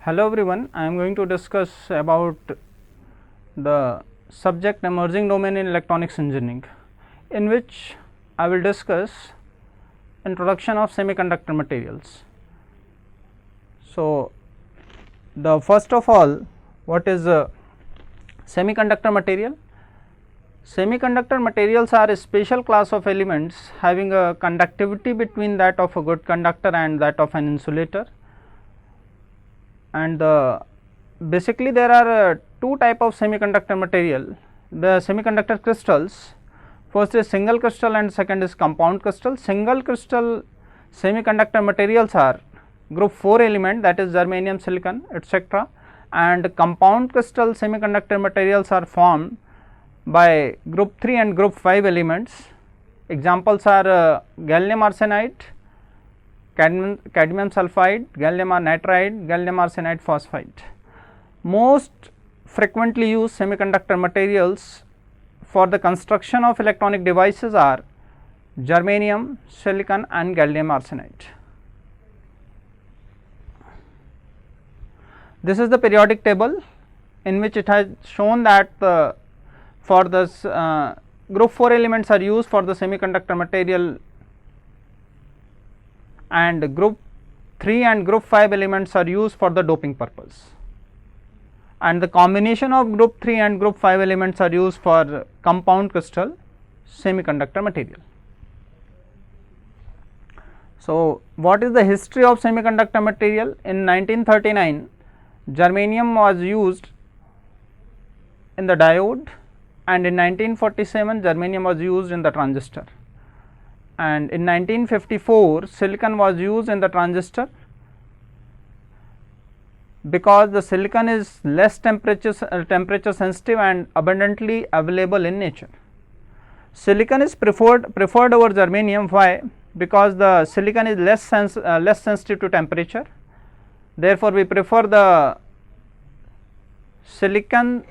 Hello everyone, I am going to discuss about the subject emerging domain in electronics engineering, in which I will discuss introduction of semiconductor materials. So, the first of all, what is a semiconductor material? Semiconductor materials are a special class of elements having a conductivity between that of a good conductor and that of an insulator. And basically there are two type of semiconductor material, the semiconductor crystals. First is single crystal and second is compound crystal. Single crystal semiconductor materials are group 4 element, that is germanium, silicon, etc., and compound crystal semiconductor materials are formed by group 3 and group 5 elements. Examples are gallium arsenide, cadmium sulphide, gallium nitride, gallium arsenide phosphide. Most frequently used semiconductor materials for the construction of electronic devices are germanium, silicon and gallium arsenide. This is the periodic table in which it has shown that for this group 4 elements are used for the semiconductor material, and group 3 and group 5 elements are used for the doping purpose, and the combination of group 3 and group 5 elements are used for compound crystal semiconductor material. So, what is the history of semiconductor material? In 1939, germanium was used in the diode, and in 1947 germanium was used in the transistor, and in 1954 silicon was used in the transistor because the silicon is less temperature sensitive and abundantly available in nature. Silicon is preferred over germanium. Why? Because the silicon is less sensitive to temperature, therefore we prefer the silicon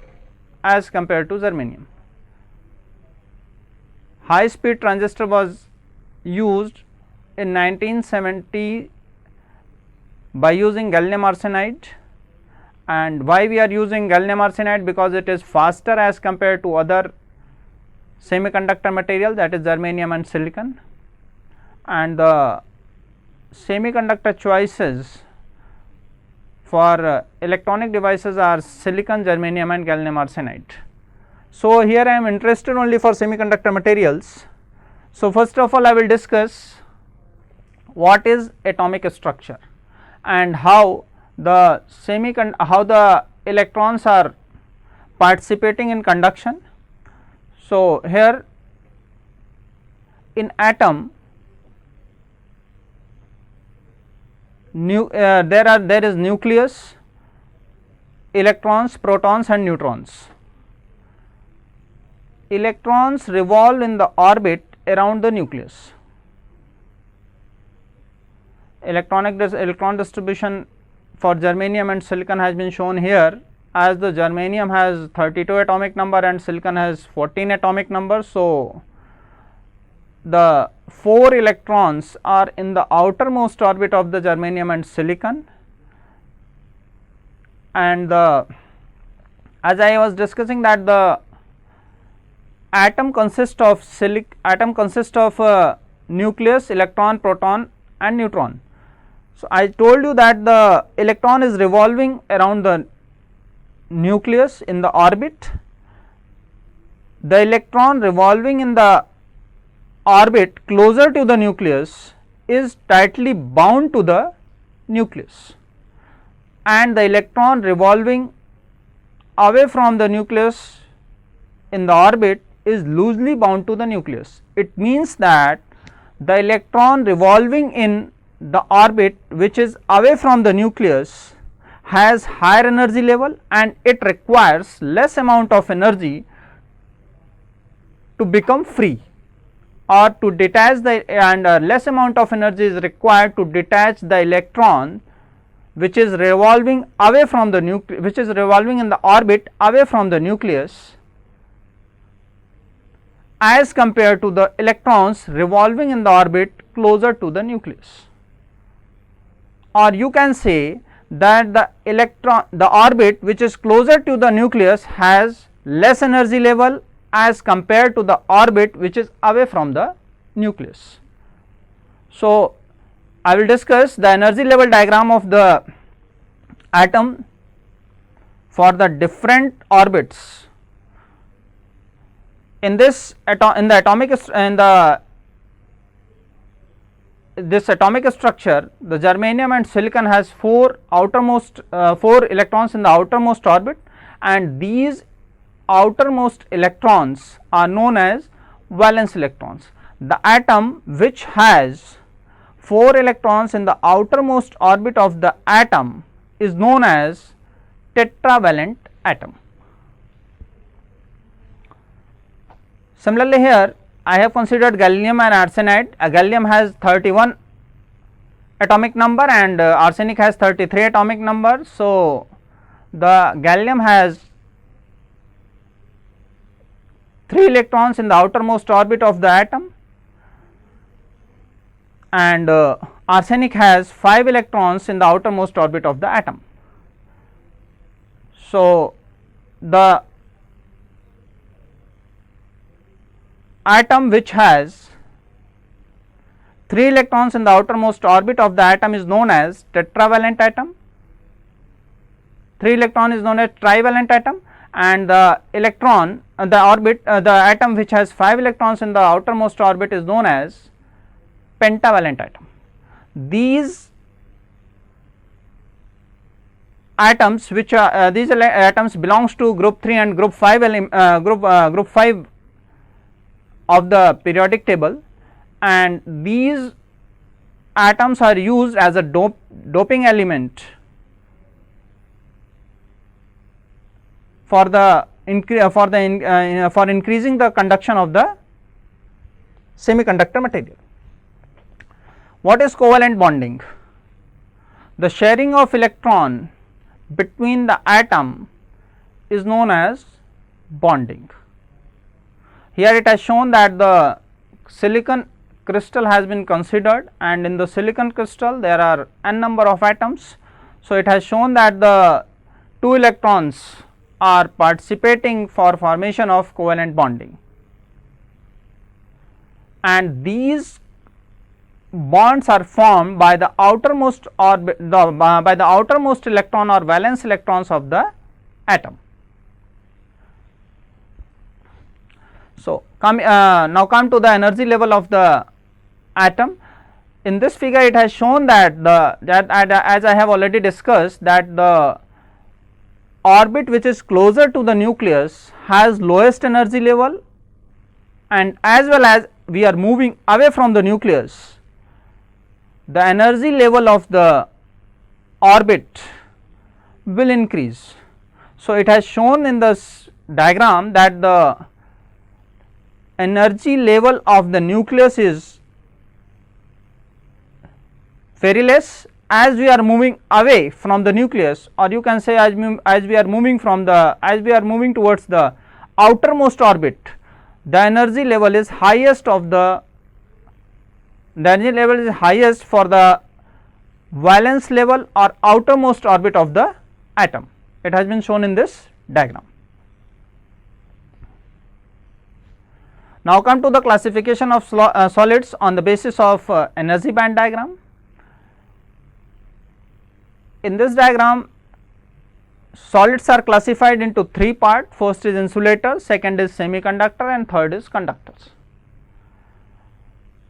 as compared to germanium. High speed transistor was used in 1970 by using gallium arsenide. And why we are using gallium arsenide? Because it is faster as compared to other semiconductor material, that is germanium and silicon, and the semiconductor choices for electronic devices are silicon, germanium and gallium arsenide. So, here I am interested only for semiconductor materials. So, first of all I will discuss what is atomic structure and how the electrons are participating in conduction. So, here in atom there is nucleus, electrons, protons and neutrons. Electrons revolve in the orbit around the nucleus. Electron distribution for germanium and silicon has been shown here, as the germanium has 32 atomic number and silicon has 14 atomic number. So, the 4 electrons are in the outermost orbit of the germanium and silicon, and as I was discussing that the atom consists of nucleus, electron, proton and neutron. So, I told you that the electron is revolving around the nucleus in the orbit. The electron revolving in the orbit closer to the nucleus is tightly bound to the nucleus, and the electron revolving away from the nucleus in the orbit is loosely bound to the nucleus. It means that the electron revolving in the orbit which is away from the nucleus has higher energy level, and it requires less amount of energy to become free or to detach less amount of energy is required to detach the electron which is revolving away from the which is revolving in the orbit away from the nucleus, as compared to the electrons revolving in the orbit closer to the nucleus. Or you can say that the orbit which is closer to the nucleus has less energy level as compared to the orbit which is away from the nucleus. So, I will discuss the energy level diagram of the atom for the different orbits. In this this atomic structure, the germanium and silicon has 4 electrons in the outermost orbit, and these outermost electrons are known as valence electrons. The atom which has 4 electrons in the outermost orbit of the atom is known as tetravalent atom. Similarly, here I have considered gallium and arsenide. Gallium has 31 atomic number and arsenic has 33 atomic number. So, the gallium has 3 electrons in the outermost orbit of the atom, and arsenic has 5 electrons in the outermost orbit of the atom. So, the atom which has 3 electrons in the outermost orbit of the atom is known as tetravalent atom, 3 electron is known as trivalent atom, and the electron the atom which has 5 electrons in the outermost orbit is known as pentavalent atom. These atoms which are these atoms belongs to group 3 and group 5 group 5 of the periodic table, and these atoms are used as a doping element for increasing the conduction of the semiconductor material. What is covalent bonding? The sharing of electron between the atom is known as bonding. Here it has shown that the silicon crystal has been considered, and in the silicon crystal there are n number of atoms. So, it has shown that the 2 electrons are participating for formation of covalent bonding, and these bonds are formed by the outermost orbit by the outermost electron or valence electrons of the atom. So, now come to the energy level of the atom. In this figure it has shown that as I have already discussed, that the orbit which is closer to the nucleus has lowest energy level, and as well as we are moving away from the nucleus, the energy level of the orbit will increase. So, it has shown in this diagram that the energy level of the nucleus is very less as we are moving away from the nucleus, or you can say as we are moving towards the outermost orbit, the energy level is highest for the valence level or outermost orbit of the atom. It has been shown in this diagram. Now, come to the classification of solids on the basis of energy band diagram. In this diagram, solids are classified into 3 parts. First is insulator, second is semiconductor, and third is conductors.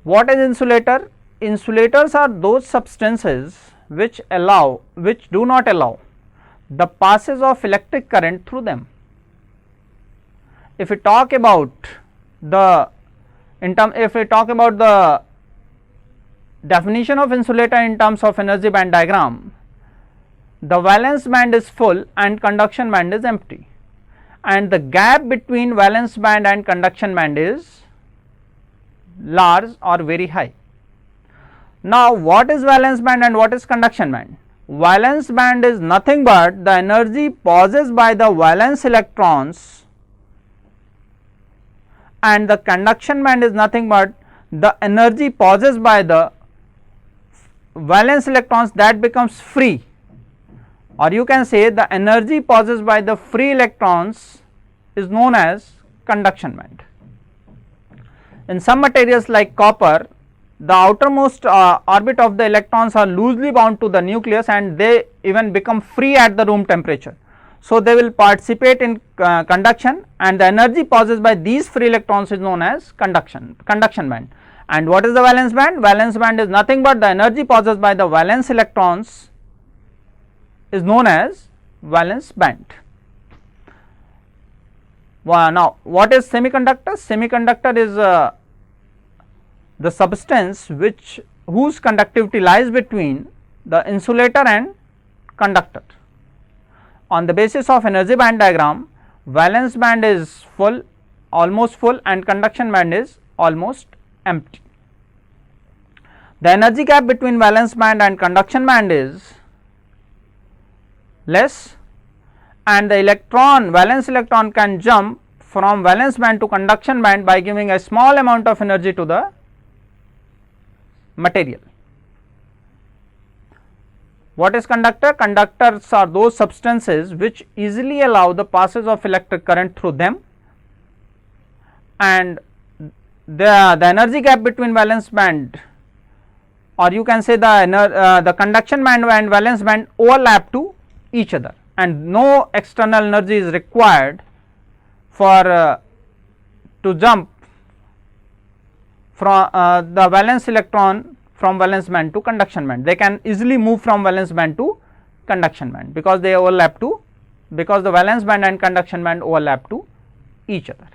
What is insulator? Insulators are those substances which do not allow the passage of electric current through them. If we talk about the definition of insulator in terms of energy band diagram, the valence band is full and conduction band is empty, and the gap between valence band and conduction band is large or very high. Now, what is valence band and what is conduction band? Valence band is nothing but the energy possessed by the valence electrons, and the conduction band is nothing but the energy possessed by the valence electrons that becomes free or you can say the energy possessed by the free electrons is known as conduction band. In some materials like copper, the outermost orbit of the electrons are loosely bound to the nucleus and they even become free at the room temperature. So, they will participate in conduction, and the energy possessed by these free electrons is known as conduction band. And what is the valence band? Valence band is nothing but the energy possessed by the valence electrons is known as valence band. Now, what is semiconductor? Semiconductor is the substance whose conductivity lies between the insulator and conductor. On the basis of energy band diagram, valence band is full, almost full, and conduction band is almost empty. The energy gap between valence band and conduction band is less, and the valence electron can jump from valence band to conduction band by giving a small amount of energy to the material. What is conductor? Conductors are those substances which easily allow the passage of electric current through them, and the energy gap between valence band, or you can say the conduction band and valence band overlap to each other, and no external energy is required for to jump from the valence electron from valence band to conduction band. They can easily move from valence band to conduction band because they overlap to, because the valence band and conduction band overlap to each other.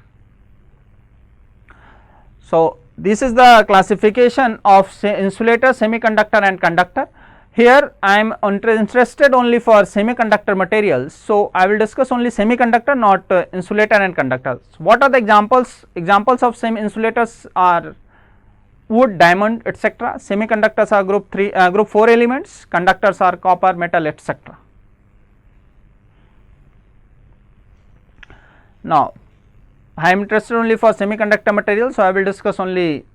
So, this is the classification of insulator, semiconductor and conductor. Here I am interested only for semiconductor materials. So, I will discuss only semiconductor, not insulator and conductors. What are the examples? Examples of insulators are wood, diamond, etc. Semiconductors are group 4 elements, conductors are copper, metal, etc. Now, I am interested only for semiconductor materials, so I will discuss only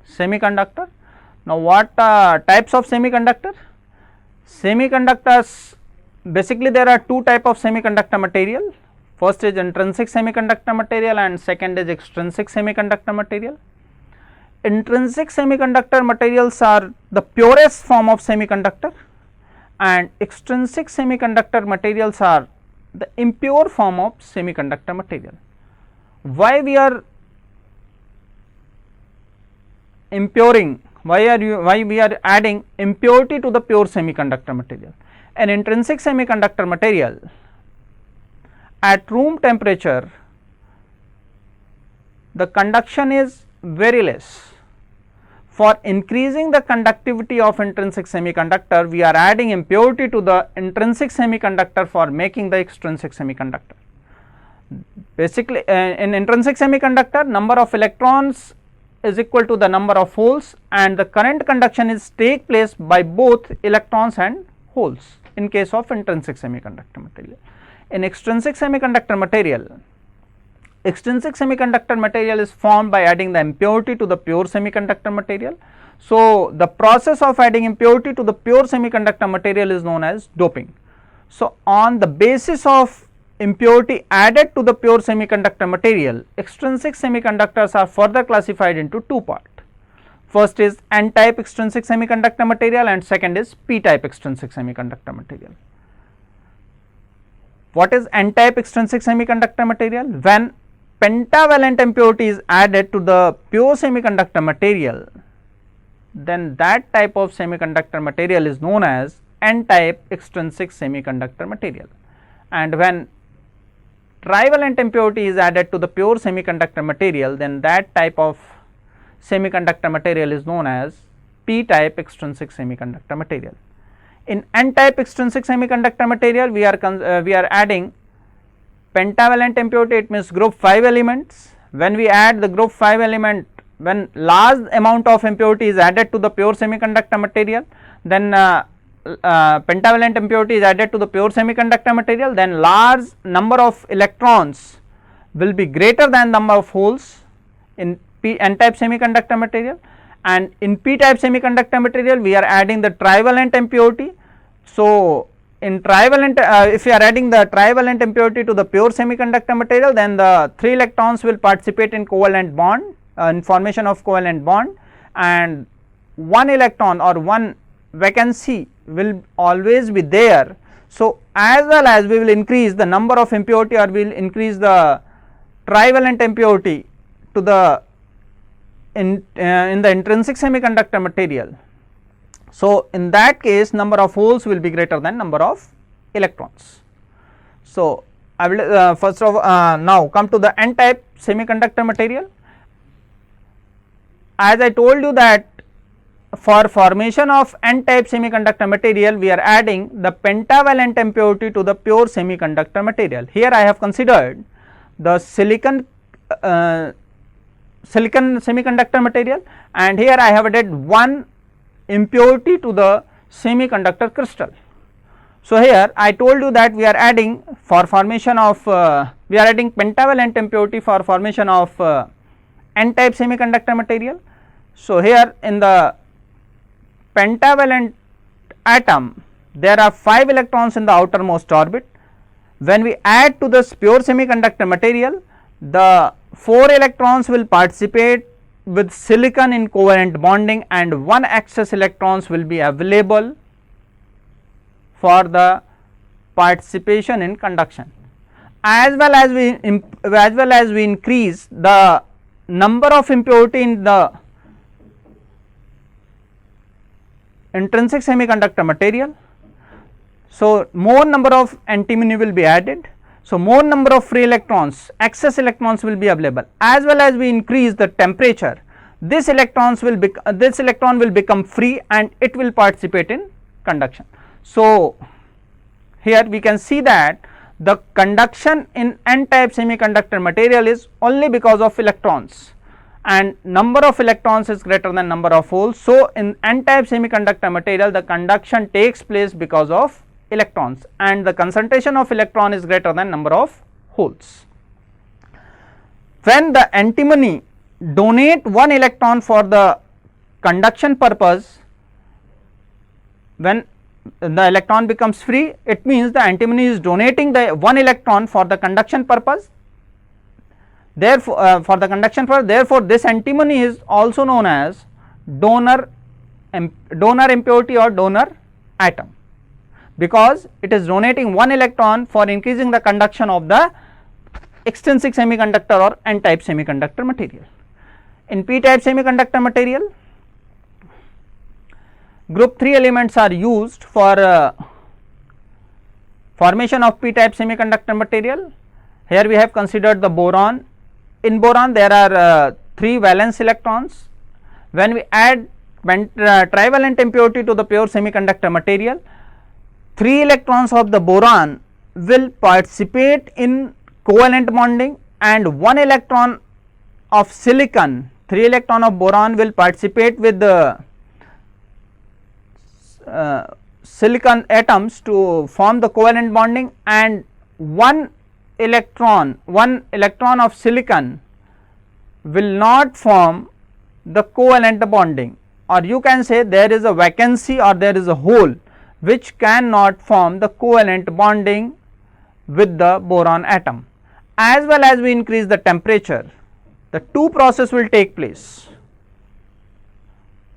semiconductor. Now, what types of semiconductor? Semiconductors, basically there are two types of semiconductor material. First is intrinsic semiconductor material and second is extrinsic semiconductor material. Intrinsic semiconductor materials are the purest form of semiconductor, and extrinsic semiconductor materials are the impure form of semiconductor material. Why we are impuring, why we are adding impurity to the pure semiconductor material? An intrinsic semiconductor material at room temperature, the conduction is very less. For increasing the conductivity of intrinsic semiconductor, we are adding impurity to the intrinsic semiconductor for making the extrinsic semiconductor. Basically, in intrinsic semiconductor, number of electrons is equal to the number of holes, and the current conduction is take place by both electrons and holes in case of intrinsic semiconductor material. In extrinsic semiconductor material, extrinsic semiconductor material is formed by adding the impurity to the pure semiconductor material. So, the process of adding impurity to the pure semiconductor material is known as doping. So, on the basis of impurity added to the pure semiconductor material, extrinsic semiconductors are further classified into two parts. First is N-type extrinsic semiconductor material and second is P-type extrinsic semiconductor material. What is N-type extrinsic semiconductor material? When pentavalent impurity is added to the pure semiconductor material, then that type of semiconductor material is known as N-type extrinsic semiconductor material. And when trivalent impurity is added to the pure semiconductor material, then that type of semiconductor material is known as P-type extrinsic semiconductor material. In N-type extrinsic semiconductor material, we are adding pentavalent impurity, it means group 5 elements. When we add the group 5 element, when large amount of impurity is added to the pure semiconductor material, then pentavalent impurity is added to the pure semiconductor material, then large number of electrons will be greater than number of holes in N-type semiconductor material, and in P-type semiconductor material we are adding the trivalent impurity. So, in trivalent, if you are adding the trivalent impurity to the pure semiconductor material, then the 3 electrons will participate in covalent bond, in formation of covalent bond, and 1 electron or 1 vacancy will always be there. So, as well as we will increase the number of impurity, or we will increase the trivalent impurity to the in the intrinsic semiconductor material. So, in that case number of holes will be greater than number of electrons. So, I will first of now come to the n type semiconductor material. As I told you that for formation of n type semiconductor material, we are adding the pentavalent impurity to the pure semiconductor material. Here I have considered the silicon semiconductor material, and here I have added 1 impurity to the semiconductor crystal. So, here I told you that we are adding for formation of we are adding pentavalent impurity for formation of n type semiconductor material. So, here in the pentavalent atom there are 5 electrons in the outermost orbit. When we add to this pure semiconductor material, the 4 electrons will participate with silicon in covalent bonding, and 1 excess electrons will be available for the participation in conduction. As well as we increase the number of impurity in the intrinsic semiconductor material, so more number of antimony will be added. So, more number of free electrons, excess electrons will be available. As well as we increase the temperature, this electron will become free and it will participate in conduction. So, here we can see that the conduction in n type semiconductor material is only because of electrons, and number of electrons is greater than number of holes. So, in n type semiconductor material the conduction takes place because of electrons, and the concentration of electron is greater than number of holes. When the antimony donate 1 electron for the conduction purpose, when the electron becomes free, it means the antimony is donating the 1 electron for the conduction purpose. Therefore, for the conduction purpose, therefore this antimony is also known as donor impurity or donor atom, because it is donating 1 electron for increasing the conduction of the extrinsic semiconductor or n type semiconductor material. In p type semiconductor material, group 3 elements are used for formation of p type semiconductor material. Here we have considered the boron. In boron there are 3 valence electrons. When we add trivalent impurity to the pure semiconductor material, 3 electrons of the boron will participate in covalent bonding, and 1 electron of silicon, 3 electron of boron will participate with the silicon atoms to form the covalent bonding, and 1 electron of silicon will not form the covalent bonding, or you can say there is a vacancy or there is a hole which cannot form the covalent bonding with the boron atom. As well as we increase the temperature, the 2 processes will take place.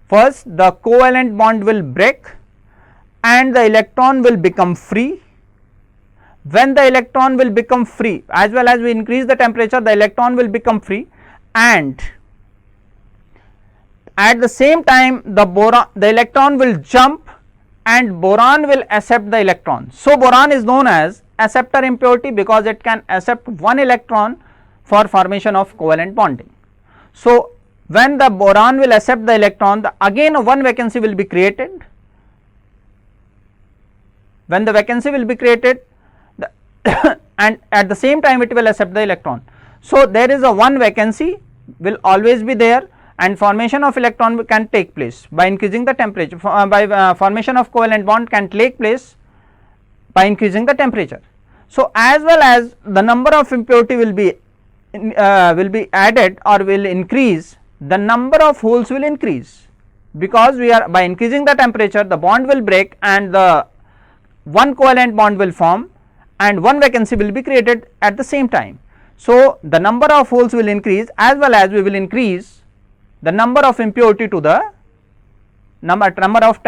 First, the covalent bond will break and the electron will become free. When the electron will become free, as well as we increase the temperature, the electron will become free, and at the same time the electron will jump and boron will accept the electron. So, boron is known as acceptor impurity because it can accept 1 electron for formation of covalent bonding. So, when the boron will accept the electron, again 1 vacancy will be created. When the vacancy will be created and at the same time it will accept the electron. So, there is a 1 vacancy will always be there, and formation of electron can take place by increasing the temperature, formation of covalent bond can take place by increasing the temperature. So, as well as the number of impurity will be added or will increase, the number of holes will increase, because we are by increasing the temperature the bond will break and the one covalent bond will form and one vacancy will be created at the same time. So, the number of holes will increase as well as we will increase the number of impurity to the number of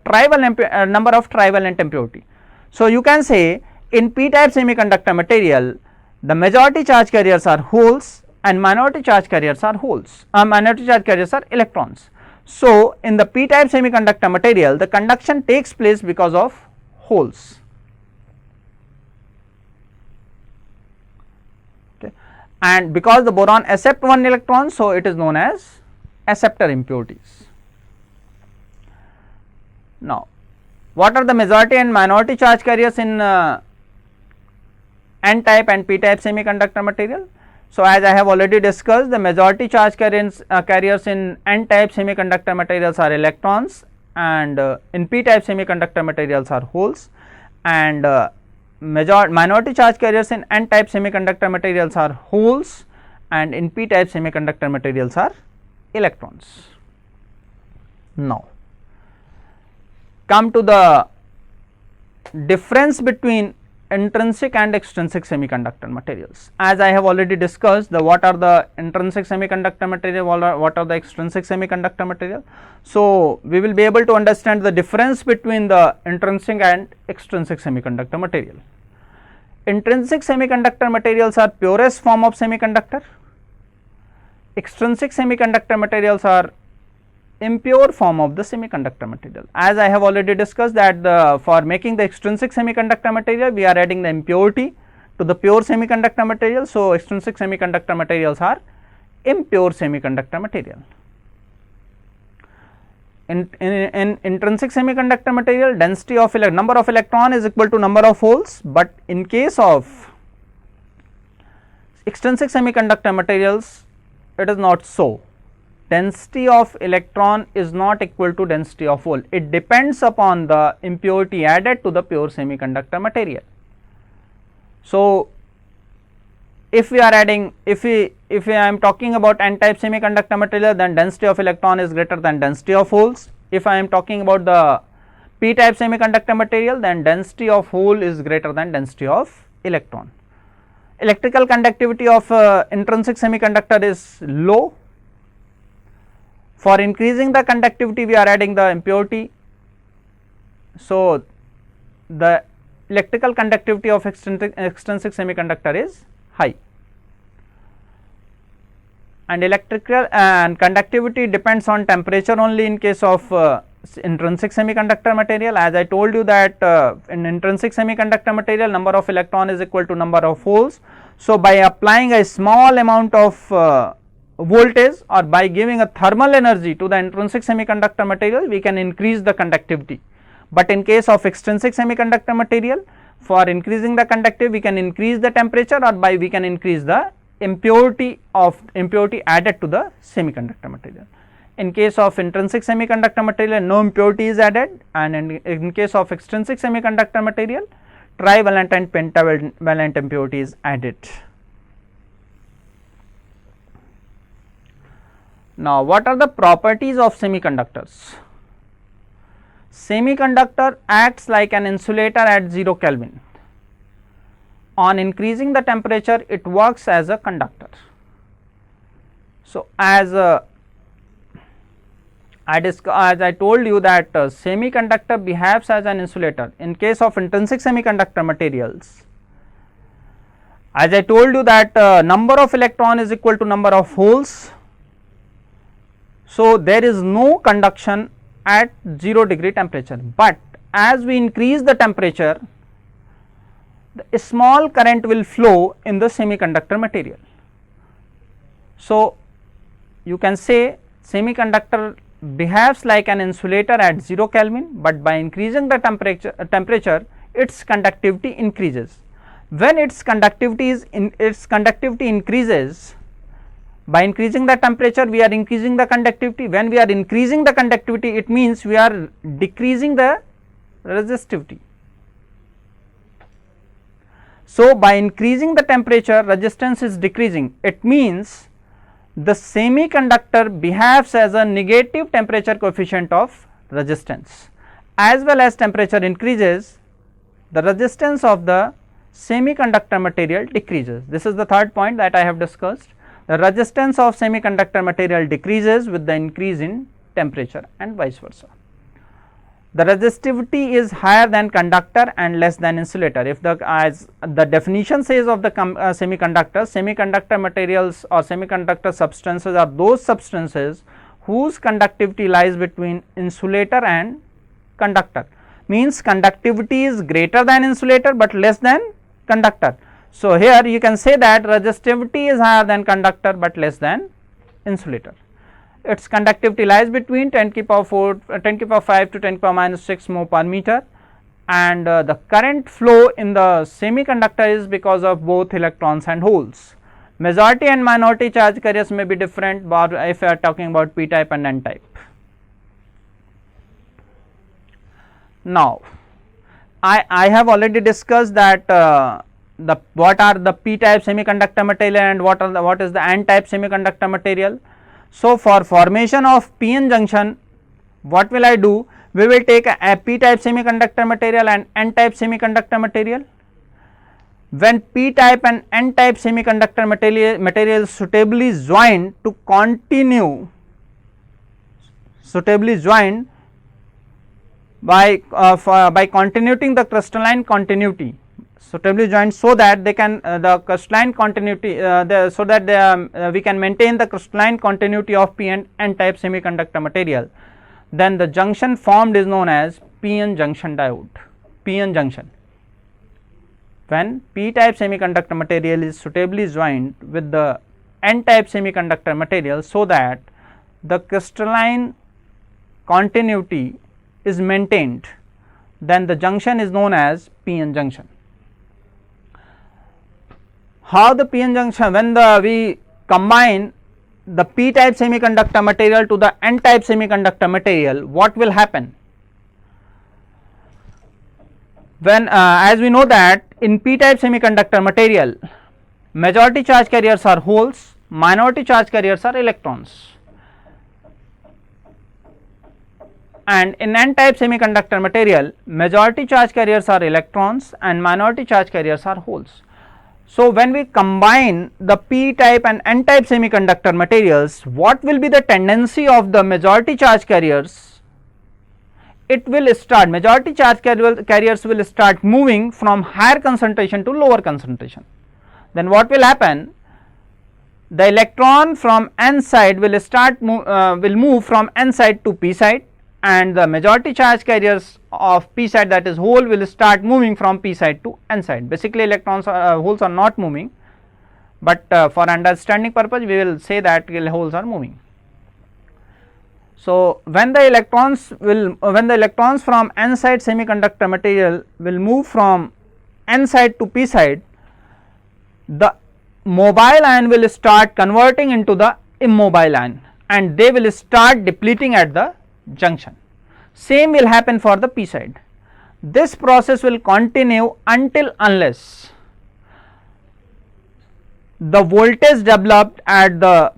trivalent impurity. So, you can say in p type semiconductor material the majority charge carriers are holes and minority charge carriers are electrons. So, in the p type semiconductor material the conduction takes place because of holes. Okay. And because the boron accept one electron, so it is known as acceptor impurities. Now, what are the majority and minority charge carriers in n type and p type semiconductor material? So, as I have already discussed, the majority charge carriers in n type semiconductor materials are electrons, and in p type semiconductor materials are holes, and minority charge carriers in n type semiconductor materials are holes, and in p type semiconductor materials are electrons. Now, come to the difference between intrinsic and extrinsic semiconductor materials. As I have already discussed, what are the intrinsic semiconductor material, what are the extrinsic semiconductor material. So, we will be able to understand the difference between the intrinsic and extrinsic semiconductor material. Intrinsic semiconductor materials are purest form of semiconductor. Extrinsic semiconductor materials are impure form of the semiconductor material. As I have already discussed that for making the extrinsic semiconductor material, we are adding the impurity to the pure semiconductor material. So, extrinsic semiconductor materials are impure semiconductor material. In intrinsic semiconductor material, density of number of electron is equal to number of holes, but in case of extrinsic semiconductor materials, it is not so. Density of electron is not equal to density of hole. It depends upon the impurity added to the pure semiconductor material. So, if we are adding, if I am talking about n type semiconductor material, then density of electron is greater than density of holes. If I am talking about the p type semiconductor material, then density of hole is greater than density of electron. Electrical conductivity of intrinsic semiconductor is low. For increasing the conductivity, we are adding the impurity. So, the electrical conductivity of extrinsic semiconductor is high, and electrical and conductivity depends on temperature only in case of intrinsic semiconductor material. As I told you that in intrinsic semiconductor material, number of electron is equal to number of holes. So, by applying a small amount of voltage or by giving a thermal energy to the intrinsic semiconductor material, we can increase the conductivity. But in case of extrinsic semiconductor material, for increasing the conductivity, we can increase the temperature, or by we can increase the impurity added to the semiconductor material. In case of intrinsic semiconductor material, no impurity is added, and in case of extrinsic semiconductor material, trivalent and pentavalent impurity is added. Now, what are the properties of semiconductors? Semiconductor acts like an insulator at 0 Kelvin. On increasing the temperature, it works as a conductor. So, as I told you that semiconductor behaves as an insulator. In case of intrinsic semiconductor materials, as I told you that number of electron is equal to number of holes. So, there is no conduction at 0 degree temperature, but as we increase the temperature, the small current will flow in the semiconductor material. So, you can say semiconductor behaves like an insulator at 0 Kelvin, but by increasing the temperature its conductivity increases. When its conductivity increases, by increasing the temperature we are increasing the conductivity. When we are increasing the conductivity, it means we are decreasing the resistivity. So, by increasing the temperature, resistance is decreasing. It means the semiconductor behaves as a negative temperature coefficient of resistance. As well as temperature increases, the resistance of the semiconductor material decreases. This is the third point that I have discussed. The resistance of semiconductor material decreases with the increase in temperature and vice versa. The resistivity is higher than conductor and less than insulator. If the as the definition says of the semiconductor materials or semiconductor substances are those substances whose conductivity lies between insulator and conductor, means conductivity is greater than insulator but less than conductor. So, here you can say that resistivity is higher than conductor but less than insulator. Its conductivity lies between 10 to the power 5 to 10 to the power minus 6 mho per meter, and the current flow in the semiconductor is because of both electrons and holes. Majority and minority charge carriers may be different, but if you are talking about p type and n type. Now, I have already discussed that what are the p type semiconductor material and what is the n type semiconductor material. So, for formation of p-n junction, what will I do? We will take a p type semiconductor material and n type semiconductor material. When p type and n type semiconductor material suitably joined to continue, by continuing the crystalline continuity, suitably joined so that they can the crystalline continuity so that we can maintain the crystalline continuity of p and n type semiconductor material, then the junction formed is known as p-n junction diode. P-n junction. When p type semiconductor material is suitably joined with the n type semiconductor material so that the crystalline continuity is maintained, then the junction is known as p-n junction. How the p-n junction, when we combine the p type semiconductor material to the n type semiconductor material, what will happen? When as we know that in p type semiconductor material, majority charge carriers are holes, minority charge carriers are electrons, and in n type semiconductor material, majority charge carriers are electrons and minority charge carriers are holes. So, when we combine the p type and n type semiconductor materials, what will be the tendency of the majority charge carriers? It will start, majority charge carriers will start moving from higher concentration to lower concentration. Then what will happen? The electron from n side will move from n side to p side, and the majority charge carriers of p side, that is hole, will start moving from p side to n side. Basically electrons holes are not moving, but for understanding purpose we will say that holes are moving. So, when the electrons from n side semiconductor material will move from n side to p side, the mobile ion will start converting into the immobile ion and they will start depleting at the junction. Same will happen for the p side. This process will continue unless the voltage developed at the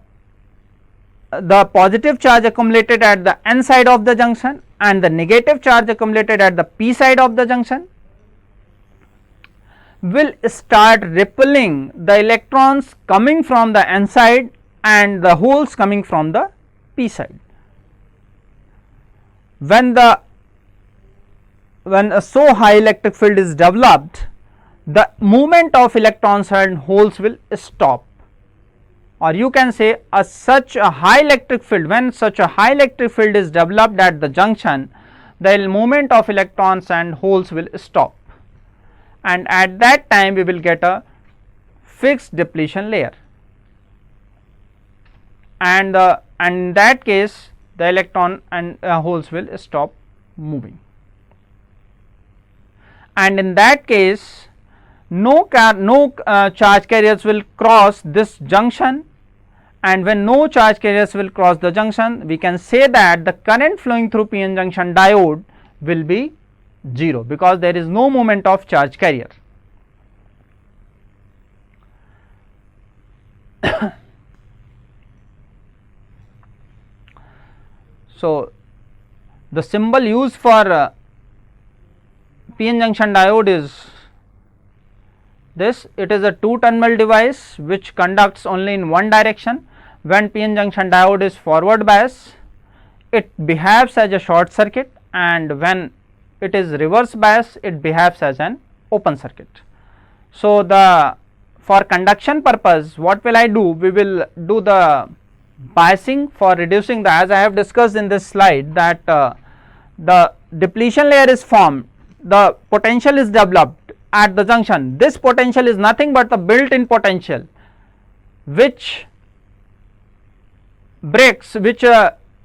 positive charge accumulated at the n side of the junction and the negative charge accumulated at the p side of the junction will start repelling the electrons coming from the n side and the holes coming from the p side. When a so high electric field is developed, the movement of electrons and holes will stop, or you can say such a high electric field, when such a high electric field is developed at the junction, the movement of electrons and holes will stop, and at that time we will get a fixed depletion layer, and in that case the electron and holes will stop moving, and in that case no charge carriers will cross this junction, and when no charge carriers will cross the junction, we can say that the current flowing through p-n junction diode will be 0, because there is no movement of charge carrier. So, the symbol used for PN junction diode is this. It is a two terminal device which conducts only in one direction. When PN junction diode is forward bias, it behaves as a short circuit, and when it is reverse bias, it behaves as an open circuit. So, the for conduction purpose, what will I do? We will do the biasing for reducing the, as I have discussed in this slide, that the depletion layer is formed, the potential is developed at the junction. This potential is nothing but the built in potential which breaks, which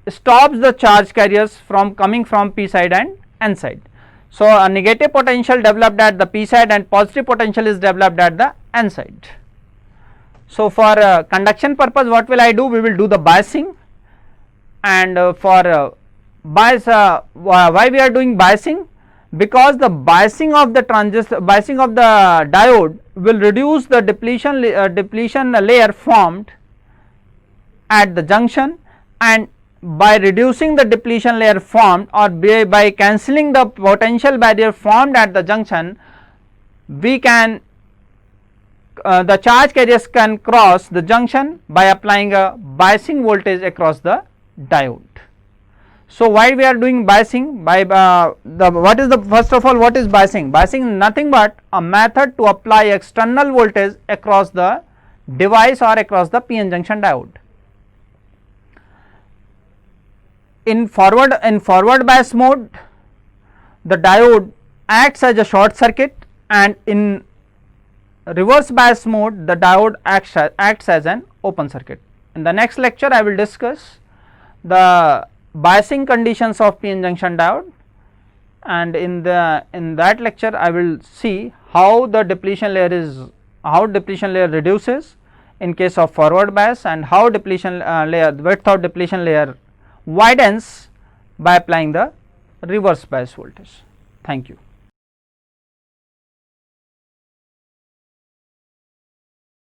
stops the charge carriers from coming from P side and N side. So, a negative potential developed at the P side and positive potential is developed at the N side. So, for conduction purpose, what will I do? We will do the biasing, and for bias, why we are doing biasing? Because the biasing of the transistor, biasing of the diode will reduce the depletion layer formed at the junction, and by reducing the depletion layer formed, or by cancelling the potential barrier formed at the junction, we can the charge carriers can cross the junction by applying a biasing voltage across the diode. So, why we are doing biasing? By what is the, first of all, what is biasing? Biasing is nothing but a method to apply external voltage across the device or across the PN junction diode. In forward bias mode, the diode acts as a short circuit, and in reverse bias mode, the diode acts as an open circuit. In the next lecture, I will discuss the biasing conditions of PN junction diode, and in that lecture I will see how the depletion layer reduces in case of forward bias, and how depletion layer, width of depletion layer widens by applying the reverse bias voltage. Thank you.